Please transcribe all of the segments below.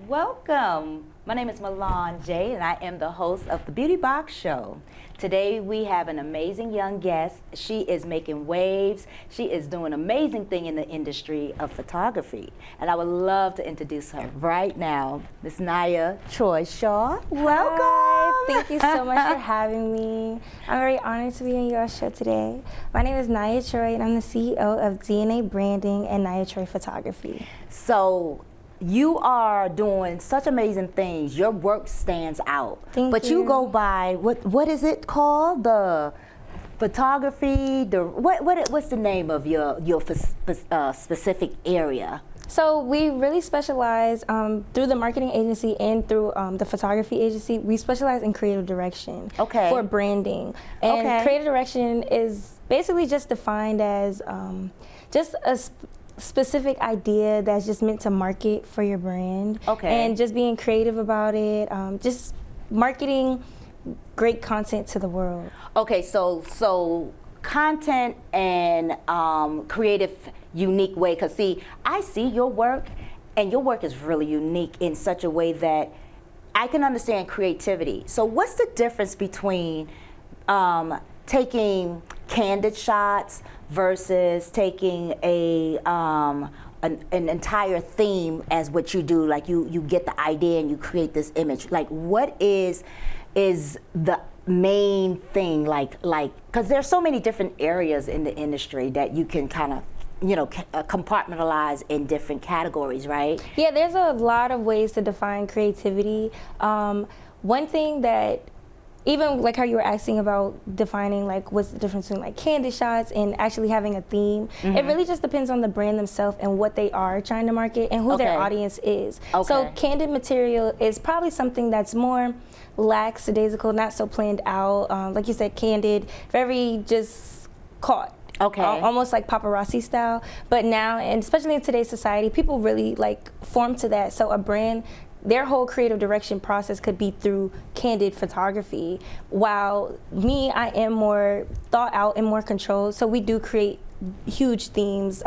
Welcome. My name is Milan J, and I am the host of the Beauty Box Show. Today we have an amazing young guest. She is making waves. She is doing an amazing thing in the industry of photography. And I would love to introduce her right now, Miss NiyaTroi Shaw. Welcome. Hi. Thank you so much for having me. I'm very honored to be on your show today. My name is NiyaTroi, and I'm the CEO of DNA Branding and NiyaTroi Photography. So, you are doing such amazing things. Your work stands out. Thank you. You go by what is it called? The photography. What's the name of your specific area? So we really specialize through the marketing agency and through the photography agency. We specialize in creative direction for branding. And creative direction is basically just defined as just a specific idea that's just meant to market for your brand, and just being creative about it, just marketing great content to the world. Okay, so content and creative, unique way, because see, I see your work, and your work is really unique in such a way that I can understand creativity. So what's the difference between taking candid shots versus taking an entire theme as what you do? Like you get the idea and you create this image. Like what is the main thing? Like because there's so many different areas in the industry that you can kind of compartmentalize in different categories, right? Yeah, there's a lot of ways to define creativity. One thing that, even like how you were asking about defining like what's the difference between like candid shots and actually having a theme, it really just depends on the brand themselves and what they are trying to market and who their audience is. So candid material is probably something that's more lackadaisical, not so planned out. Like you said, candid, very just caught. Almost like paparazzi style. But now, and especially in today's society, people really like form to that. So a brand, their whole creative direction process could be through candid photography. While me, I am more thought out and more controlled. So we do create huge themes.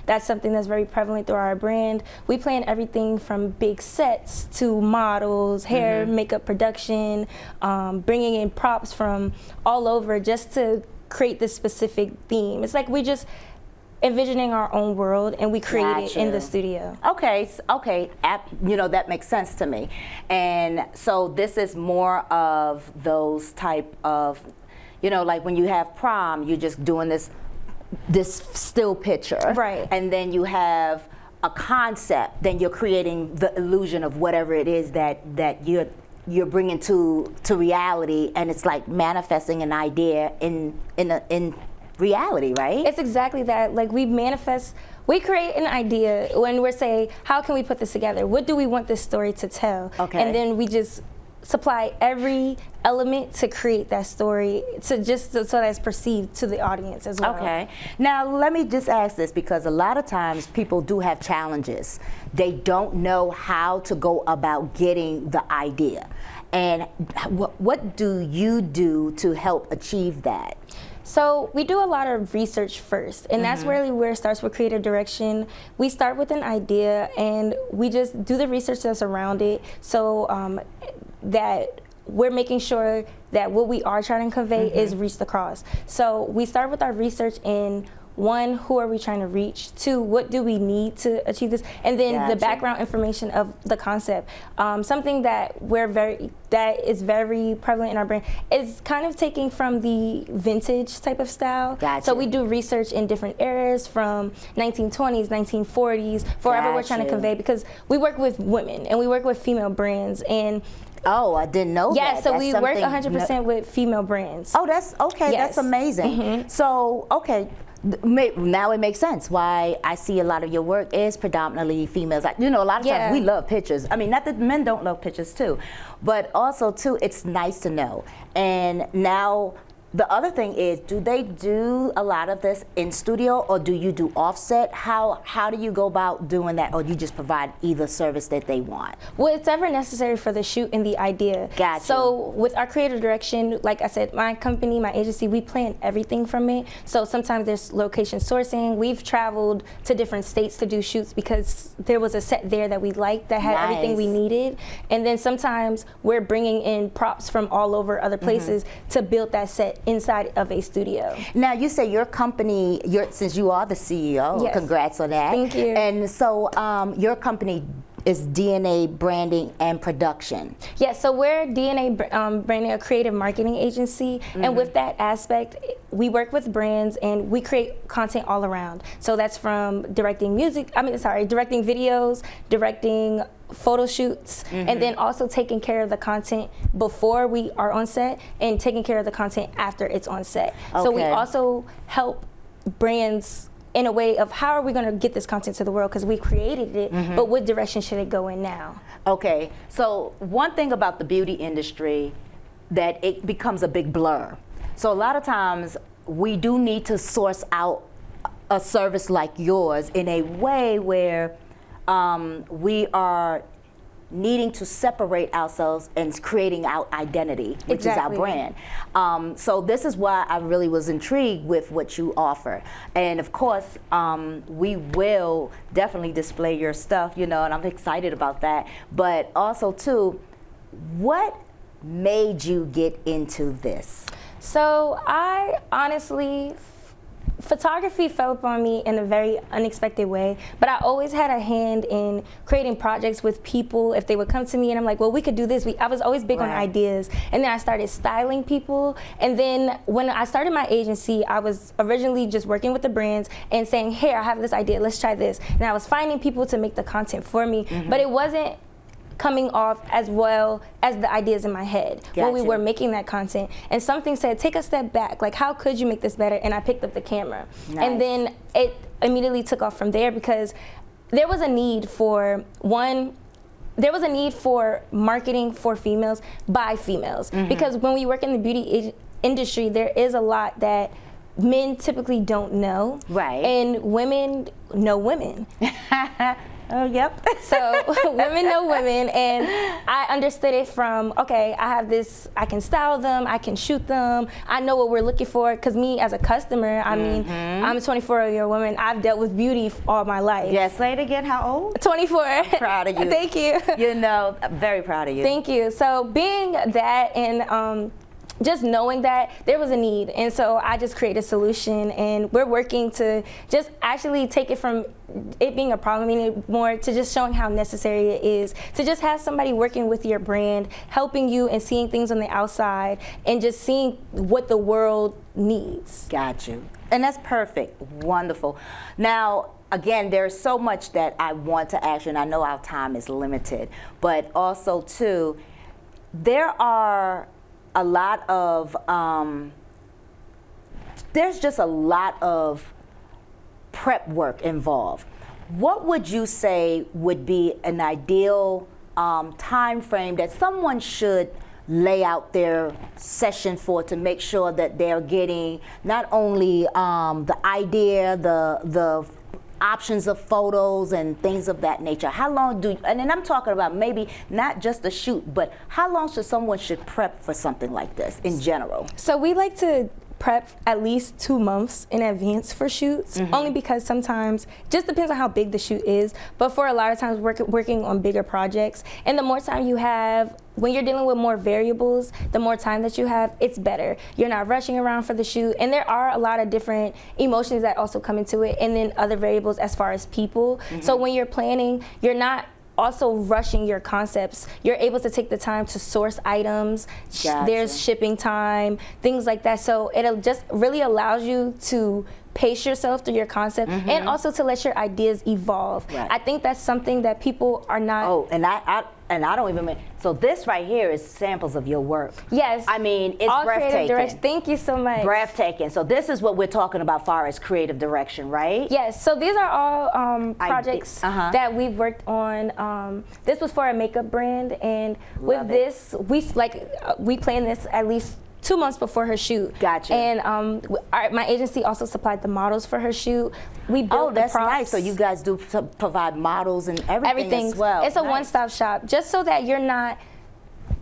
That's something that's very prevalent through our brand. We plan everything from big sets to models, hair, makeup production, bringing in props from all over just to create this specific theme. It's like we just envisioning our own world and we create it in the studio. That makes sense to me. And so this is more of those type of, like when you have prom, you're just doing this still picture. Right. And then you have a concept, then you're creating the illusion of whatever it is that you're bringing to reality, and it's like manifesting an idea in reality, right? It's exactly that. Like we create an idea when we're saying, how can we put this together? What do we want this story to tell? And then we just supply every element to create that story so that's perceived to the audience as well. Now let me just ask this, because a lot of times people do have challenges. They don't know how to go about getting the idea. And what do you do to help achieve that? So we do a lot of research first, and that's really where it starts with creative direction. We start with an idea and we just do the research that's around it, so that we're making sure that what we are trying to convey is reached across. So we start with our research in, one, who are we trying to reach? Two, what do we need to achieve this? And then the background information of the concept. Something that is very prevalent in our brand is kind of taking from the vintage type of style. So we do research in different eras from 1920s, 1940s, for whatever we're trying to convey, because we work with women and we work with female brands. And I didn't know that. Yeah, so we work 100% with female brands. Oh, that's okay. That's amazing. So, now it makes sense why I see a lot of your work is predominantly females. A lot of times we love pictures. I mean, not that men don't love pictures too, but also too, it's nice to know. And now the other thing is, do they do a lot of this in studio, or do you do offset? How do you go about doing that, or do you just provide either service that they want? Well, it's ever necessary for the shoot and the idea. Gotcha. So with our creative direction, like I said, my company, my agency, we plan everything from it. So sometimes there's location sourcing. We've traveled to different states to do shoots because there was a set there that we liked that had everything we needed. And then sometimes we're bringing in props from all over other places to build that set inside of a studio. Now, you say your company, since you are the CEO, yes. Congrats on that. Thank you. And so your company is DNA Branding and Production. Yeah, so we're DNA Branding, a creative marketing agency, and with that aspect, we work with brands and we create content all around. So that's from directing directing videos, directing photo shoots, and then also taking care of the content before we are on set and taking care of the content after it's on set. Okay. So we also help brands in a way of how are we going to get this content to the world, because we created it, but what direction should it go in now? Okay, so one thing about the beauty industry, that it becomes a big blur. So a lot of times we do need to source out a service like yours in a way where we are needing to separate ourselves and creating our identity, which is our brand. So this is why I really was intrigued with what you offer. And of course, we will definitely display your stuff, and I'm excited about that. But also too, what made you get into this? So I honestly, photography fell upon me in a very unexpected way, but I always had a hand in creating projects with people. If they would come to me and I'm like, well, we could do this. I was always big on ideas. And then I started styling people. And then when I started my agency, I was originally just working with the brands and saying, hey, I have this idea, let's try this. And I was finding people to make the content for me, but it wasn't coming off as well as the ideas in my head when we were making that content. And something said, take a step back, like how could you make this better? And I picked up the camera. And then it immediately took off from there, because there was a need for marketing for females by females. Because when we work in the beauty industry, there is a lot that men typically don't know. Right. And women know women. Oh, yep. So women know women, and I understood it from, okay, I have this, I can style them, I can shoot them, I know what we're looking for, because me as a customer, I mean, I'm a 24-year-old woman, I've dealt with beauty all my life. Yes, say it again, how old? 24. I'm proud of you. Thank you. I'm very proud of you. Thank you. So being that and just knowing that there was a need, and so I just created a solution, and we're working to just actually take it from it being a problem more to just showing how necessary it is to just have somebody working with your brand, helping you and seeing things on the outside and just seeing what the world needs. Got you. And that's perfect. Wonderful. Now, again, there's so much that I want to ask you, and I know our time is limited, but also too, there are a lot of, there's just a lot of prep work involved. What would you say would be an ideal time frame that someone should lay out their session for, to make sure that they're getting not only the idea, the options of photos and things of that nature? How long and then I'm talking about maybe not just a shoot, but how long someone should prep for something like this in general? So we like to prep at least 2 months in advance for shoots, only because sometimes, just depends on how big the shoot is, but for a lot of times working on bigger projects, and the more time you have, when you're dealing with more variables, the more time that you have, it's better. You're not rushing around for the shoot, and there are a lot of different emotions that also come into it, and then other variables as far as people. So when you're planning, you're not also rushing your concepts. You're able to take the time to source items. Gotcha. There's shipping time, things like that. So it just really allows you to pace yourself through your concept and also to let your ideas evolve. Right. I think that's something that people are not. Oh, and I don't even mean, so this right here is samples of your work. Yes. I mean, it's all breathtaking. Creative direction. Thank you so much. Breathtaking. So this is what we're talking about far as creative direction, right? Yes. So these are all projects that we've worked on. This was for a makeup brand, and with this, we plan this at least 2 months before her shoot. Gotcha. And my agency also supplied the models for her shoot. We built that's the props. nice. So you guys do provide models and everything as well. It's a Nice. one-stop shop, just so that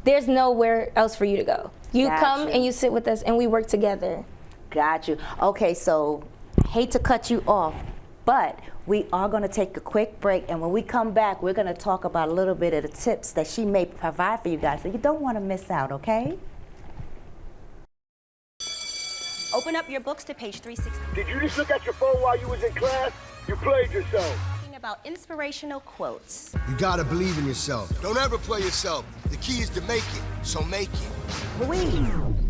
there's nowhere else for you to go. You come and you sit with us and we work together. Got you. Okay, so hate to cut you off, but we are going to take a quick break, and when we come back, we're going to talk about a little bit of the tips that she may provide for you guys, so you don't want to miss out, okay? Open up your books to page 360. Did you just look at your phone while you was in class? You played yourself. Talking about inspirational quotes. You gotta believe in yourself. Don't ever play yourself. The key is to make it, so make it.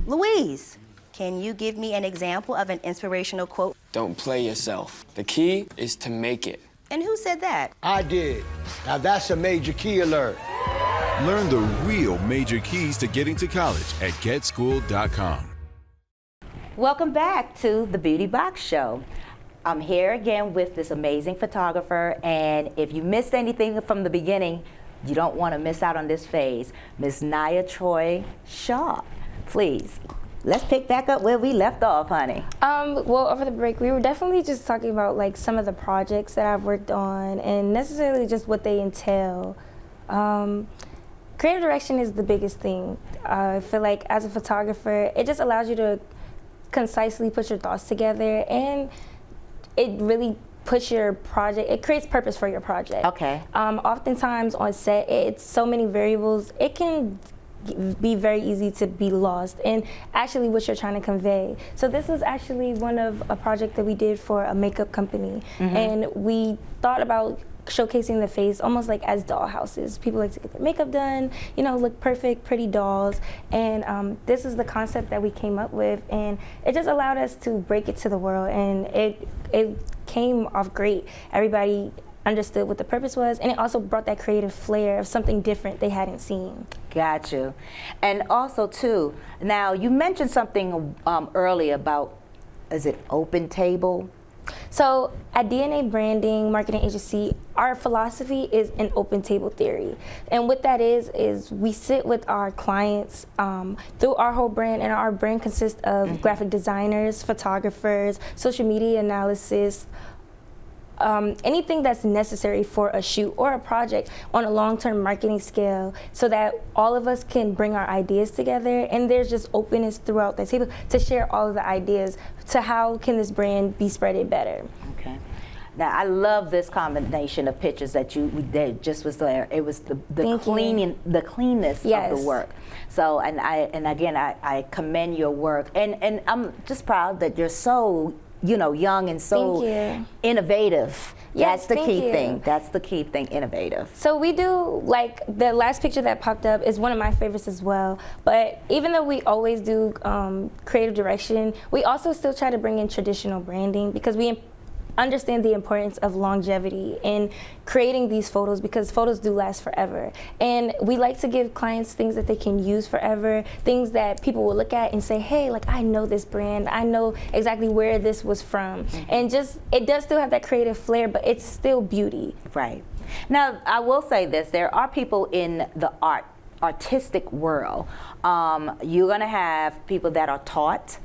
Louise. Can you give me an example of an inspirational quote? Don't play yourself. The key is to make it. And who said that? I did. Now that's a major key alert. Learn the real major keys to getting to college at getschool.com. Welcome back to the Beauty Box Show. I'm here again with this amazing photographer, and if you missed anything from the beginning, you don't want to miss out on this phase. Miss NiyaTroi Shaw, please. Let's pick back up where we left off, honey. Well, over the break, we were definitely just talking about like some of the projects that I've worked on and necessarily just what they entail. Creative direction is the biggest thing. I feel like as a photographer, it just allows you to concisely put your thoughts together, and it really puts your project, it creates purpose for your project. Okay. Oftentimes on set, it's so many variables, it can be very easy to be lost in actually what you're trying to convey. So this was actually a project that we did for a makeup company, and we thought about showcasing the face almost like as doll houses. People like to get their makeup done, look perfect, pretty dolls, and this is the concept that we came up with, and it just allowed us to break it to the world, and it came off great. Everybody understood what the purpose was, and it also brought that creative flair of something different they hadn't seen. Got you. And also too, now you mentioned something earlier about, is it open table? So at DNA Branding Marketing Agency, our philosophy is an open table theory. And what that is we sit with our clients through our whole brand, and our brand consists of graphic designers, photographers, social media analysis, anything that's necessary for a shoot or a project on a long-term marketing scale, so that all of us can bring our ideas together, and there's just openness throughout the table to share all of the ideas to how can this brand be spreaded better. Okay. Now I love this combination of pictures that just was there. It was the cleanness of the work. So and again I commend your work, and I'm just proud that you're so young and so innovative. Yes, that's the key thank you. thing. That's the key thing, innovative. So we do, like, the last picture that popped up is one of my favorites as well. But even though we always do creative direction, we also still try to bring in traditional branding, because we understand the importance of longevity in creating these photos, because photos do last forever. And we like to give clients things that they can use forever, things that people will look at and say, hey, like, I know this brand, I know exactly where this was from. And just, it does still have that creative flair, but it's still beauty. Right. Now, I will say this, there are people in the artistic world. You're gonna have people that are taught,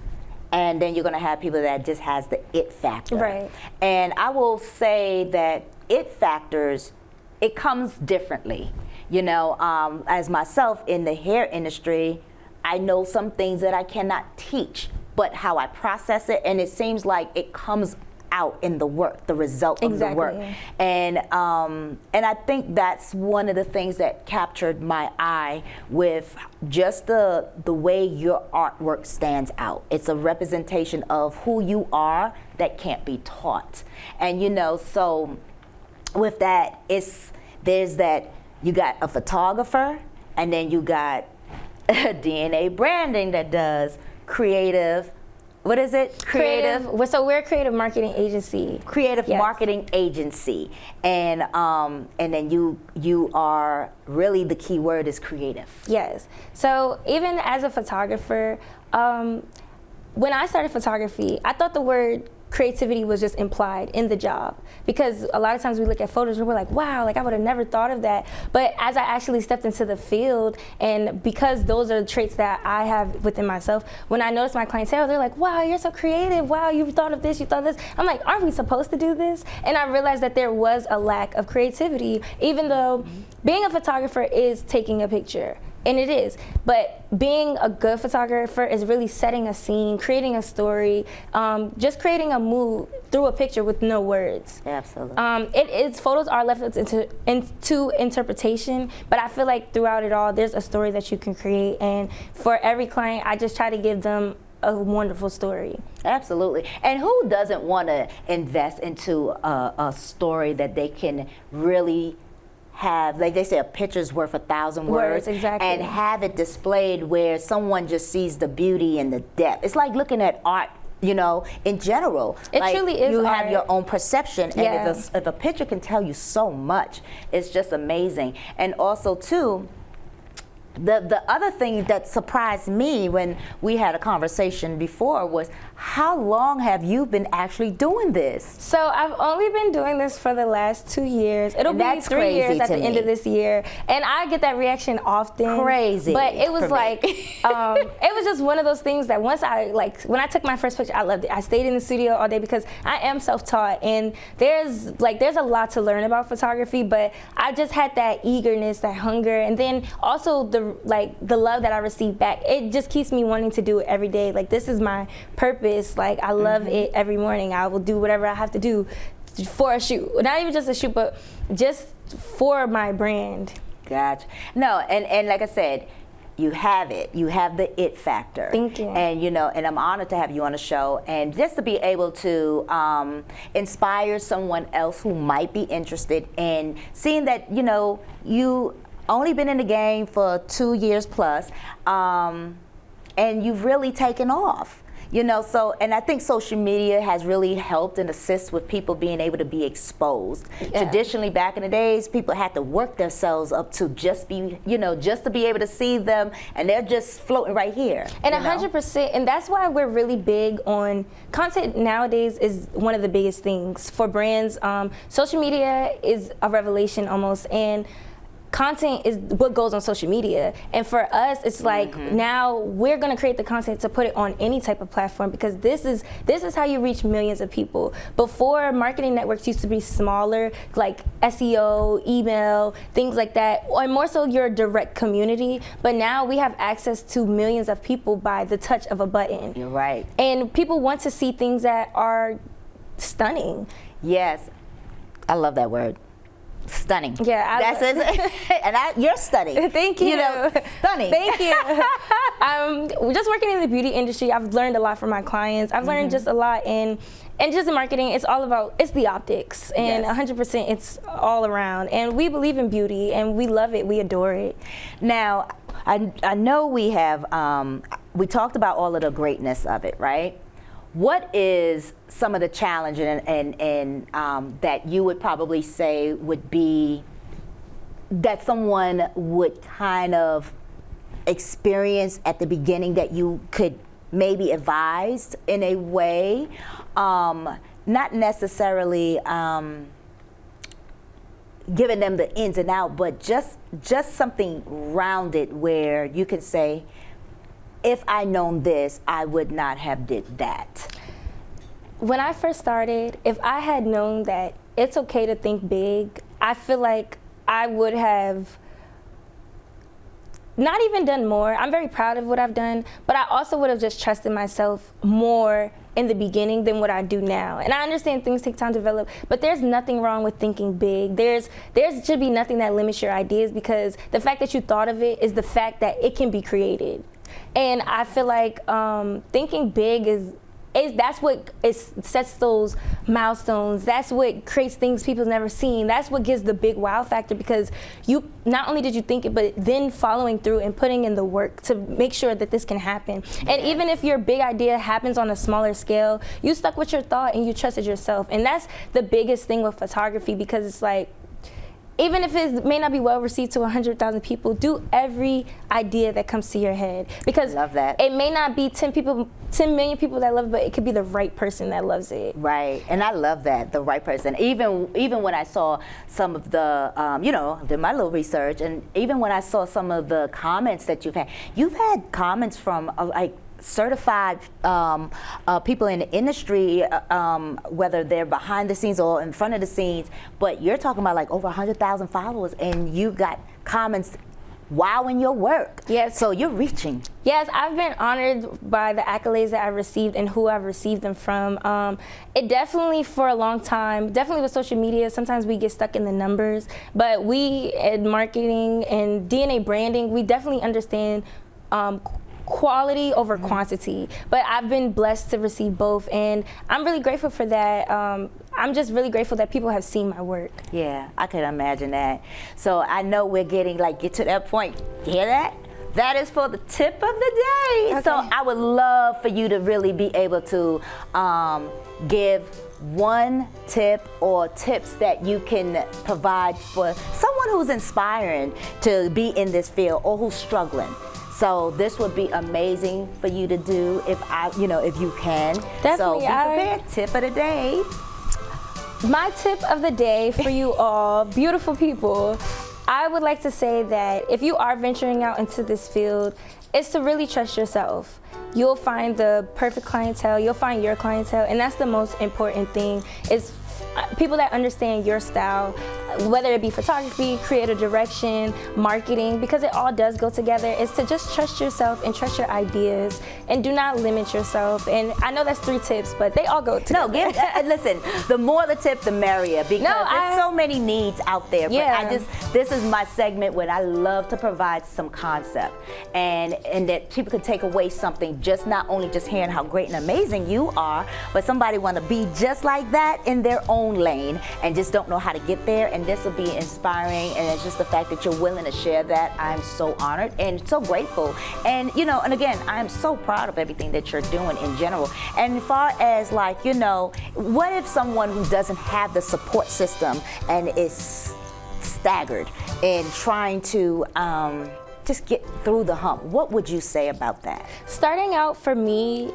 and then you're going to have people that just has the it factor. Right. And I will say that it factors, it comes differently. As myself in the hair industry, I know some things that I cannot teach, but how I process it, and it seems like it comes out in the work, the result of the work. And I think that's one of the things that captured my eye with just the way your artwork stands out. It's a representation of who you are that can't be taught. And so with that, there's that, you got a photographer, and then you got DNA Branding that does creative. What is it? Creative. So we're a creative marketing agency. Creative marketing agency, and then you are really, the key word is creative. Yes. So even as a photographer, when I started photography, I thought the word creativity was just implied in the job, because a lot of times we look at photos and we're like, wow, like I would have never thought of that. But as I actually stepped into the field, and because those are traits that I have within myself, when I notice my clientele, they're like, wow, you're so creative. Wow, you've thought of this, you thought of this. I'm like, aren't we supposed to do this? And I realized that there was a lack of creativity, even though being a photographer is taking a picture. And it is, but being a good photographer is really setting a scene, creating a story, just creating a mood through a picture with no words. Absolutely. Photos are left into interpretation, but I feel like throughout it all, there's a story that you can create, and for every client, I just try to give them a wonderful story. Absolutely. And who doesn't want to invest into a story that they can really have, like they say, a picture's worth 1,000 words. Exactly. And have it displayed where someone just sees the beauty and the depth. It's like looking at art, you know, in general. It like, truly is you art. have your own perception, and Yeah. if a picture can tell you so much, it's just amazing. And also too, the other thing that surprised me when we had a conversation before was, how long have you been actually doing this? So I've only been doing this for the last 2 years. It'll be That's 3 years crazy at to the end me. of this year. And I get that reaction often. Crazy But it was for me. like, it was just one of those things that once when I took my first picture, I loved it. I stayed in the studio all day because I am self-taught, and there's a lot to learn about photography, but I just had that eagerness, that hunger, and then also the love that I received back. It just keeps me wanting to do it every day. Like, this is my purpose. Like, I love it every morning. I will do whatever I have to do for a shoot. Not even just a shoot, but just for my brand. Gotcha. No, and like I said, you have it. You have the it factor. Thank you. And you know, and I'm honored to have you on the show, and just to be able to inspire someone else who might be interested in seeing that, you know, you only been in the game for 2 years plus, and you've really taken off. You know, so, and I think social media has really helped and assist with people being able to be exposed. Yeah. Traditionally, back in the days, people had to work themselves up to just be, you know, just to be able to see them, and they're just floating right here. And you know? 100%, and that's why we're really big on content nowadays. Is one of the biggest things for brands. Social media is a revelation almost, and content is what goes on social media. And for us, it's like, now we're going to create the content to put it on any type of platform, because this is how you reach millions of people. Before, marketing networks used to be smaller, like SEO, email, things like that, or more so your direct community. But now we have access to millions of people by the touch of a button. You're right. And people want to see things that are stunning. Yes, I love that word. Stunning. Yeah, that's it. And you're stunning. Thank you. You know, stunning. Thank you. Just working in the beauty industry, I've learned a lot from my clients. I've learned just a lot, and just in marketing, it's all about, it's the optics, and 100% it's all around. And we believe in beauty, and we love it. We adore it. Now, I know we have, we talked about all of the greatness of it, right? What is some of the challenges and that you would probably say would be that someone would kind of experience at the beginning that you could maybe advise in a way, not necessarily giving them the ins and outs, but just something rounded where you can say, if I known this, I would not have did that. When I first started, if I had known that it's okay to think big, I feel like I would have not even done more. I'm very proud of what I've done, but I also would have just trusted myself more in the beginning than what I do now. And I understand things take time to develop, but there's nothing wrong with thinking big. There should be nothing that limits your ideas, because the fact that you thought of it is the fact that it can be created. And I feel like thinking big that's what sets those milestones. That's what creates things people's never seen. That's what gives the big wow factor, because you not only did you think it, but then following through and putting in the work to make sure that this can happen. And even if your big idea happens on a smaller scale, you stuck with your thought and you trusted yourself. And that's the biggest thing with photography, because it's like, even if it may not be well received to 100,000 people, do every idea that comes to your head, because Love that. it may not be 10 million people that love it, but it could be the right person that loves it. Right, and I love that, the right person. Even when I saw some of the, did my little research, and even when I saw some of the comments that you've had comments from like certified people in the industry, whether they're behind the scenes or in front of the scenes, but you're talking about like over 100,000 followers, and you got comments wowing your work. Yes. So you're reaching. Yes, I've been honored by the accolades that I've received and who I've received them from. It definitely, for a long time, definitely with social media, sometimes we get stuck in the numbers, but we in marketing and DNA branding, we definitely understand quality over quantity. But I've been blessed to receive both, and I'm really grateful for that. I'm just really grateful that people have seen my work. Yeah, I could imagine that. So I know we're get to that point. You hear that? That is for the tip of the day. Okay. So I would love for you to really be able to give one tip or tips that you can provide for someone who's inspiring to be in this field or who's struggling. So this would be amazing for you to do if you can. Definitely. So be prepared. Tip of the day. My tip of the day for you all, beautiful people, I would like to say that if you are venturing out into this field, it's to really trust yourself. You'll find the perfect clientele, you'll find your clientele, and that's the most important thing, is people that understand your style, whether it be photography, creative direction, marketing, because it all does go together, is to just trust yourself and trust your ideas and do not limit yourself. And I know that's 3 tips, but they all go together. No, listen, the more the tip, the merrier, because there's so many needs out there. Yeah. But this is my segment where I love to provide some concept and that people can take away something, just not only just hearing how great and amazing you are, but somebody want to be just like that in their own lane and just don't know how to get there. And this will be inspiring, and it's just the fact that you're willing to share that. I'm so honored and so grateful. And and again, I am so proud of everything that you're doing in general. And as far as what if someone who doesn't have the support system and is staggered in trying to just get through the hump? What would you say about that? Starting out, for me,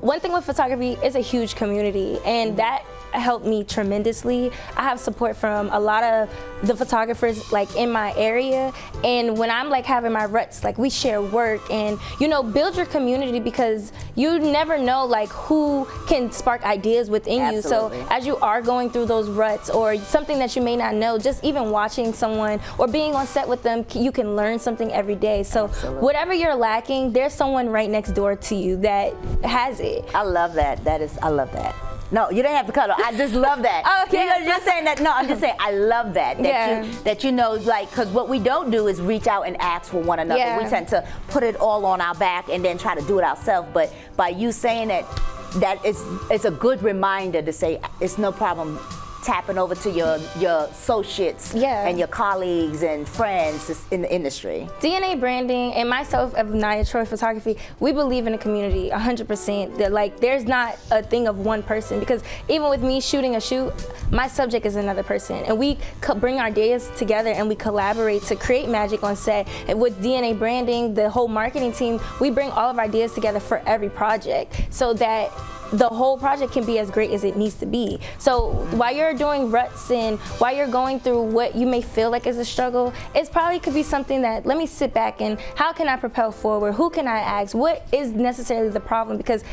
one thing with photography is a huge community, and that helped me tremendously. I have support from a lot of the photographers in my area, and when I'm having my ruts, we share work and build your community, because you never know who can spark ideas within Absolutely. you. So as you are going through those ruts or something that you may not know, just even watching someone or being on set with them, you can learn something every day. So Absolutely. whatever you're lacking, there's someone right next door to you that has it. I love that. I love that. No, you don't have to cut off. I just love that. Okay. You're just saying that. No, I'm just saying I love that. Because what we don't do is reach out and ask for one another. Yeah. We tend to put it all on our back and then try to do it ourselves. But by you saying that it's a good reminder to say it's no problem tapping over to your associates and your colleagues and friends in the industry. DNA branding and myself of NiyaTroi Photography, we believe in the community 100%. That there's not a thing of one person, because even with me shooting a shoot, my subject is another person, and we bring our ideas together and we collaborate to create magic on set. And with DNA branding, the whole marketing team, we bring all of our ideas together for every project, so that the whole project can be as great as it needs to be. So while you're doing ruts and while you're going through what you may feel like is a struggle, it probably could be something that, let me sit back and how can I propel forward? Who can I ask? What is necessarily the problem? Because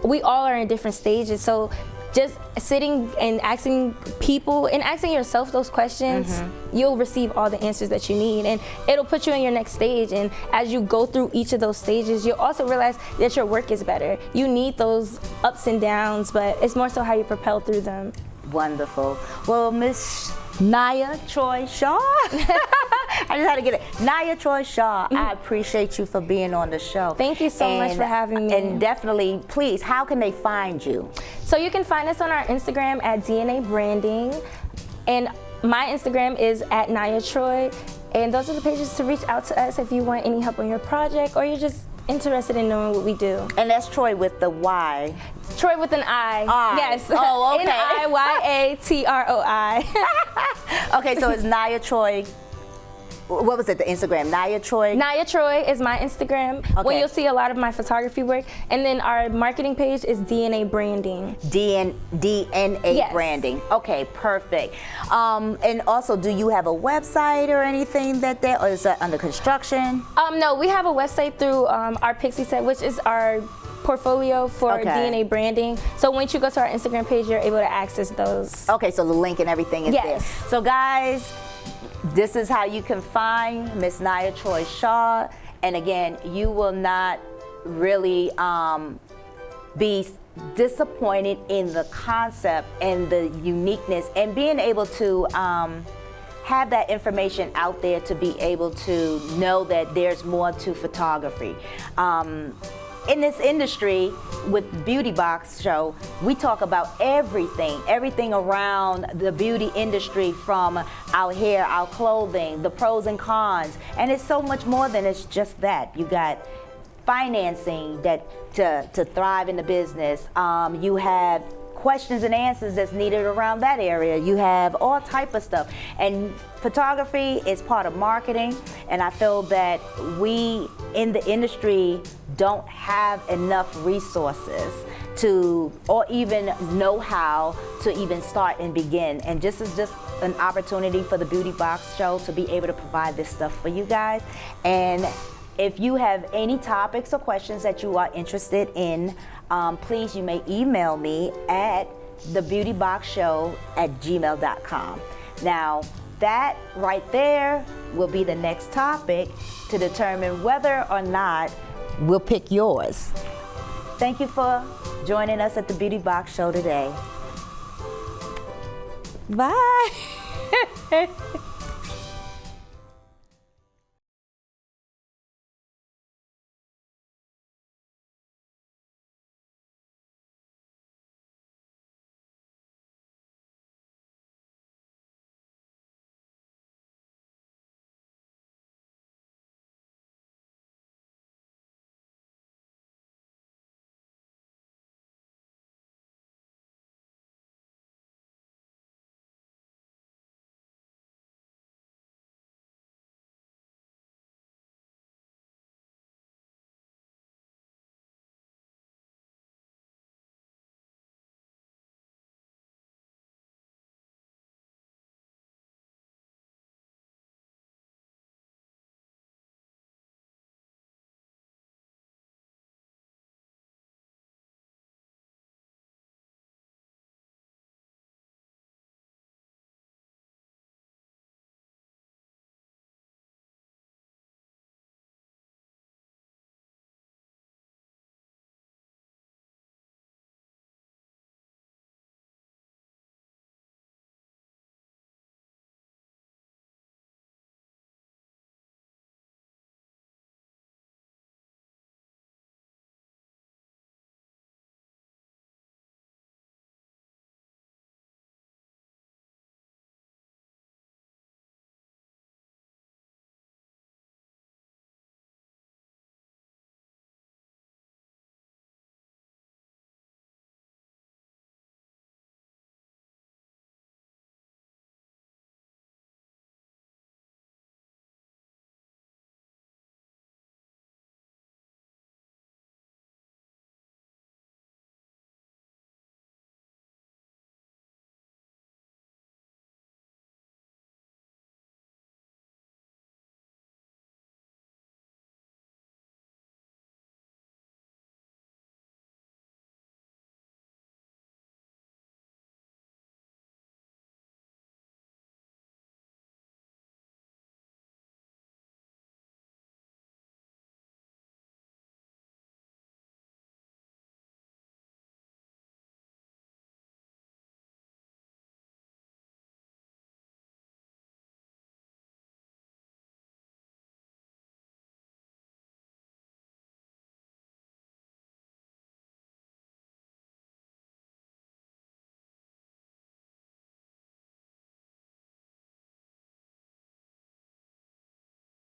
we all are in different stages. So just sitting and asking people and asking yourself those questions, you'll receive all the answers that you need, and it'll put you in your next stage. And as you go through each of those stages, you'll also realize that your work is better. You need those ups and downs, but it's more so how you propel through them. Wonderful. Well, Miss NiyaTroi Shaw. I just had to get it. NiyaTroi Shaw, I appreciate you for being on the show. Thank you so much for having me. And definitely, please, how can they find you? So you can find us on our Instagram at DNA Branding, and my Instagram is at NiyaTroi, and those are the pages to reach out to us if you want any help on your project or you're just interested in knowing what we do. And that's Troy with the Y. Troy with an I. I. Yes. Oh, okay. NiyaTroi. Okay, so it's NiyaTroi. What was it? The Instagram, NiyaTroi. NiyaTroi is my Instagram. Okay. When you'll see a lot of my photography work, and then our marketing page is DNA Branding. DNA Yes. branding. Okay, perfect. And also, do you have a website or anything or is that under construction? No, we have a website through our Pixie set, which is our portfolio for Okay. DNA Branding. So once you go to our Instagram page, you're able to access those. Okay, so the link and everything is Yes. there. So guys, this is how you can find Miss NiyaTroi Shaw. And again, you will not really be disappointed in the concept and the uniqueness and being able to have that information out there to be able to know that there's more to photography. In this industry with Beauty Box Show, we talk about everything around the beauty industry, from our hair, our clothing, the pros and cons, and it's so much more than it's just that. You got financing to thrive in the business. You have questions and answers that's needed around that area. You have all type of stuff. And photography is part of marketing, and I feel that we in the industry don't have enough resources or even know-how to even start and begin. And this is just an opportunity for the Beauty Box Show to be able to provide this stuff for you guys. And if you have any topics or questions that you are interested in, please, you may email me at thebeautyboxshow@gmail.com. Now, that right there will be the next topic to determine whether or not we'll pick yours. Thank you for joining us at the Beauty Box Show today. Bye.